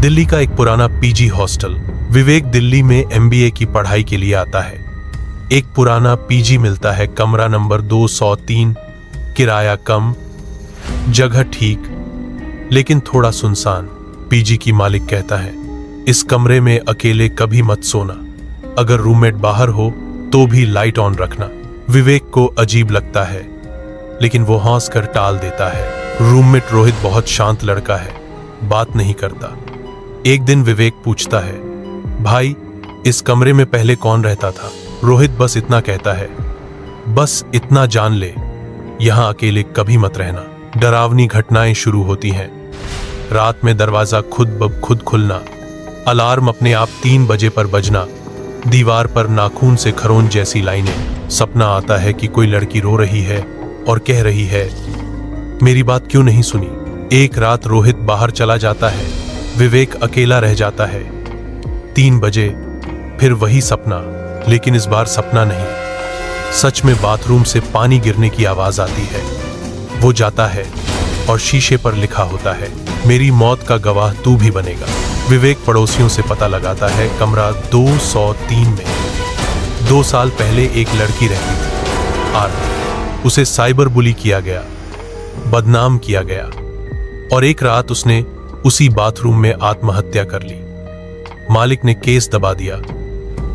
दिल्ली का एक पुराना पीजी हॉस्टल। विवेक दिल्ली में एमबीए की पढ़ाई के लिए आता है। एक पुराना पीजी मिलता है, कमरा नंबर 203, किराया कम, जगह ठीक, लेकिन थोड़ा सुनसान। पीजी की मालिक कहता है, इस कमरे में अकेले कभी मत सोना, अगर रूममेट बाहर हो तो भी लाइट ऑन रखना। विवेक को अजीब लगता है, लेकिन वो हंस कर टाल देता है। रूममेट रोहित बहुत शांत लड़का है, बात नहीं करता। एक दिन विवेक पूछता है, भाई इस कमरे में पहले कौन रहता था? रोहित बस इतना कहता है, बस इतना जान ले, यहां अकेले कभी मत रहना। डरावनी घटनाएं शुरू होती हैं। रात में दरवाजा खुद ब खुद खुलना, अलार्म अपने आप 3 बजे पर बजना, दीवार पर नाखून से खरोंच जैसी लाइनें। सपना आता है कि कोई लड़की रो रही है और कह रही है, मेरी बात क्यों नहीं सुनी? एक रात रोहित बाहर चला जाता है, विवेक अकेला रह जाता है। 3 बजे फिर वही सपना, लेकिन इस बार सपना नहीं, सच में बाथरूम से पानी गिरने की आवाज आती है। वो जाता है और शीशे पर लिखा होता है, मेरी मौत का गवाह तू भी बनेगा। विवेक पड़ोसियों से पता लगाता है, कमरा 203 में 2 साल पहले एक लड़की रहती थी, आरती। उसे साइबर बुली किया गया, बदनाम किया गया, और एक रात उसने उसी बाथरूम में आत्महत्या कर ली। मालिक ने केस दबा दिया,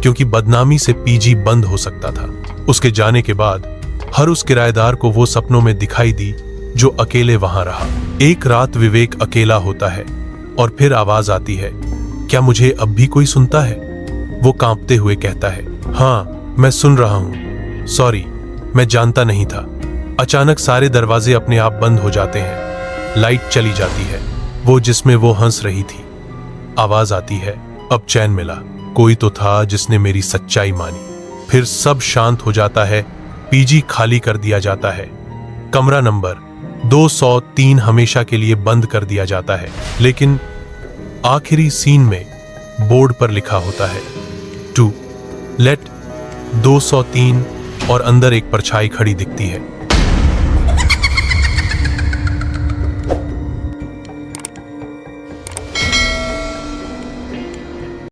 क्योंकि बदनामी से पीजी बंद हो सकता था। उसके जाने के बाद हर उस किराएदार को वो सपनों में दिखाई दी जो अकेले वहां रहा। एक रात विवेक अकेला होता है और फिर आवाज आती है, क्या मुझे अब भी कोई सुनता है? वो कांपते हुए कहता है, हाँ मैं सुन रहा हूं, सॉरी मैं जानता नहीं था। अचानक सारे दरवाजे अपने आप बंद हो जाते हैं, लाइट चली जाती है। वो जिसमें वो हंस रही थी, आवाज आती है, अब चैन मिला, कोई तो था जिसने मेरी सच्चाई मानी। फिर सब शांत हो जाता है, पीजी खाली कर दिया जाता है, कमरा नंबर 203 हमेशा के लिए बंद कर दिया जाता है। लेकिन आखिरी सीन में बोर्ड पर लिखा होता है, टू लेट 203, और अंदर एक परछाई खड़ी दिखती है।